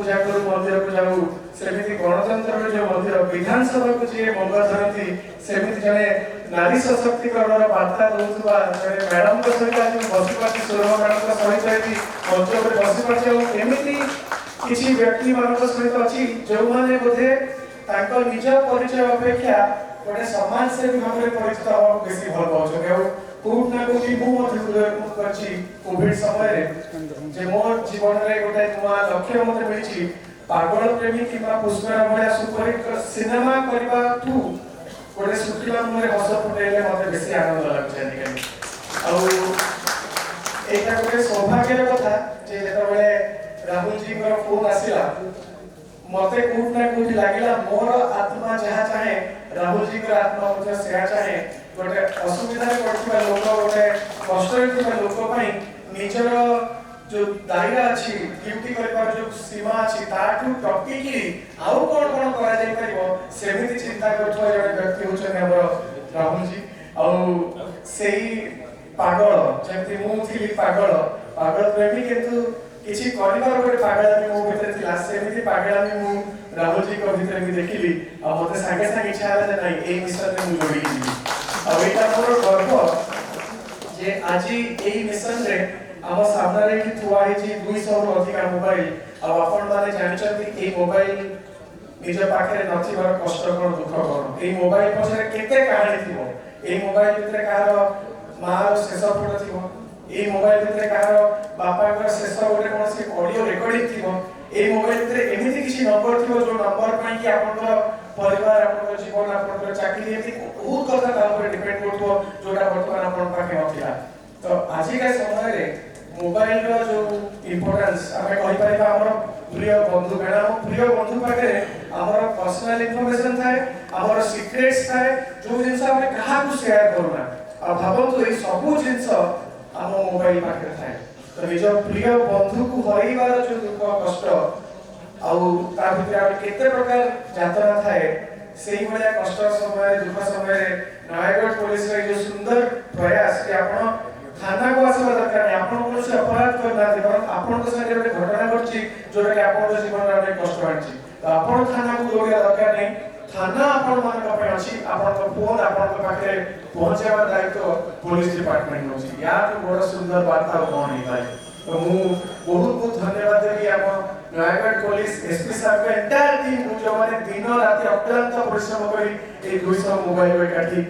पूजा करू मंदिर को जाऊ सेमिति गणतंत्र जो मंदिर विधानसभा को जे मंगल धरती सेमिति जने नारी सशक्तिकरण वार्ता दउथबा जने मैडम को सहित आज बसिपाची सुरमा मैडम को सहित मंच पर बसिपाची और एमिति किछि व्यक्ति मानक सहित अछि जो माने बोधे तांको निज परिचय अपेक्षा गोटे समाज सेवी भाव में परिचित हवा बेसी भल पाउछ और कोड ना कोडी मु मते हृदय करछि कोविड समय रे जे मोर जीवन रे गोटे नुआ लक्ष्य मते मिलछि पागल प्रेमी किबा पुष्परा भया सुपरहिट सिनेमा करबा तू गोटे सुखिला मोरे हस फुटेले मते बेसी आनंद लागछ आनिके और एटा गोटे सौभाग्यर कथा जे जेतबेले राहुल जी को फोन आसिला मते कोड ना कोडी लागिला मोर आत्मा जहा चाहे राहुल जी को आत्मा मुझे सेहा चाहे गोटे असुविधा रे पड़थिबा लोक गोटे कष्ट रे थिबा लोक पई निजर जो दायरा अछि ड्यूटी करबार जो सीमा अछि ताठू टपकी की आउ कोन कोन करा जाय परिबो सेमिति चिंता करथवा जने व्यक्ति होछन हमर राहुल जी और सेही पागल जेति मु थिली पागल पागल प्रेमी किंतु किछि करिबार गोटे पागलामी मो भीतर थिला सेमिति पागलामी मु राहुल जी को भीतर भी देखिली और मते संगे संगे इच्छा होला जे नहीं ए मिशन में मु जोड़ी दी और एटा मोर गर्व जे आजी एई मिशन रे हम सामने रे कि थुआ हे जी 200 रो अधिक मोबाइल और आपण माने जानि छथि ए मोबाइल निज पाखरे नथिबार कष्ट कोन दुख कोन ए मोबाइल पछरे केते कहानी थिबो ए मोबाइल भितर कार मार शेष फोटो थिबो ए मोबाइल भितर कार बापा को शेष गोटे कोनसी ऑडियो रिकॉर्डिंग थिबो ए मोबाइल भितर एमिति किछि नंबर थिबो जो नंबर पई कि आपन परिवार आपन जीवन आपन चाकरी एमिति बहुत कथा ता ऊपर डिपेंड करथो जोटा वर्तमान आपन पाखे नथिला तो आजि का समय रे मोबाइल रो जो इंपोर्टेंस हमें कहि परिबा हमर प्रिय बंधु बेना प्रिय बंधु पाखे हमर पर्सनल इंफॉर्मेशन थाए हमर सीक्रेट्स थाए जो जिंस हमें कहा को शेयर करूना आ भाबंतु ए सब जिंस हम मोबाइल पाखे थाए तो निज प्रिय बंधु को हरैबार जो दुख कष्ट आउ ता भितर हम केते प्रकार यात्रा थाए सेही भलिया कष्ट समय दुख समय नायगढ़ पुलिस रे जो सुंदर प्रयास कि आपण थाना को आसबा दरकार नै आपण कोन से अपराध करना दे पर आपण को संगे एक घटना घटची जोटा कि आपण को जीवन रे कष्ट आछि तो आपण थाना को जोड़िया दरकार नै थाना आपण मान का पे अछि आपण को फोन आपण को पाखे पहुंचावा दायित्व पुलिस डिपार्टमेंट नो छी या तो बड़ा सुंदर वार्ता कोन नै भाई तो मु बहुत बहुत धन्यवाद देबी आपण नायगढ़ पुलिस एसपी साहब के एंटायर टीम जो माने दिन रात अत्यंत परिश्रम करी ए 200 मोबाइल रे काठी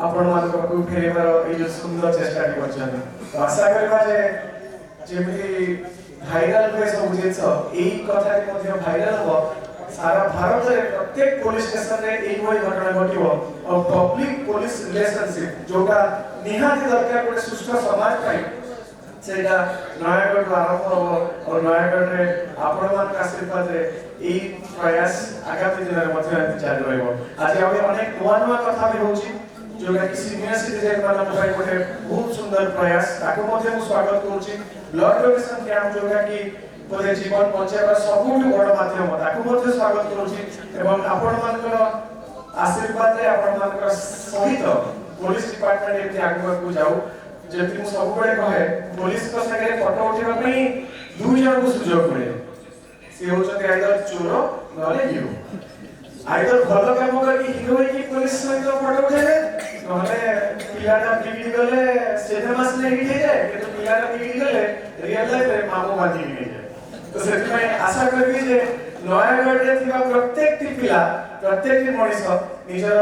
आपण मान को फेरेबार ए जो सुंदर चेष्टा करछन तो आशा करबा जे जेमि भाइरल होय सब जिंस एई कथा के मध्ये भाइरल हो सारा भारत रे प्रत्येक पुलिस स्टेशन रे एई होय घटना घटिबो और पब्लिक पुलिस रिलेशनशिप जोटा निहाती दरकार कोटे सुष्ठ समाज पाई सेटा नयागढ़ आरंभ हो और नयागढ़ रे आपण मान का आशीर्वाद रे एई प्रयास आगामी दिन रे मध्ये जारी रहइबो आज हम अनेक नवा नवा कथा भी होची जोटा कि सीनियर सिटीजन मान भाई गोटे बहुत सुंदर प्रयास ताको मध्ये मु स्वागत करूची ब्लड डोनेशन कैंप जोटा कि बोले जीवन बचाइबा सबुठु बड़ माध्यम ताको मध्ये स्वागत करूची एवं आपण मानकर आशीर्वाद रे आपण मानकर सहित पुलिस डिपार्टमेंट एति आगु को जाऊ जेति मु सब बळे कहे पुलिस को संगे फोटो उठेबा पई दुई जन को सुजोग मिले से होचते आइदर चोर नले हिरो आइदर भलो काम करी हिरो की पुलिस संगे फोटो उठेबे नले पिलाटा बिगड़ी गले सिनेमा से हिट हे जाए कि तो पिलाटा बिगड़ी गले रियल लाइफ रे मामू बाजी हे जाए तो सेति में आशा करबी जे नयागढ़ रे थिबा प्रत्येक टी पिला प्रत्येक टी मनिष निजर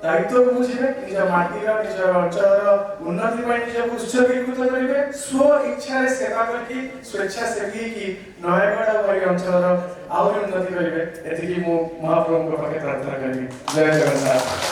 दायित्व को बुझिबे निज माटी रा निज अंचल उन्नति पई निज को उत्सर्गीकृत करिवे स्व इच्छा रे सेवा करके स्वेच्छा सेवी की नयागढ़ और अंचल रा और उन्नति करिवे एति की मो महाप्रभु को पाके प्रार्थना करबी जय जगन्नाथ।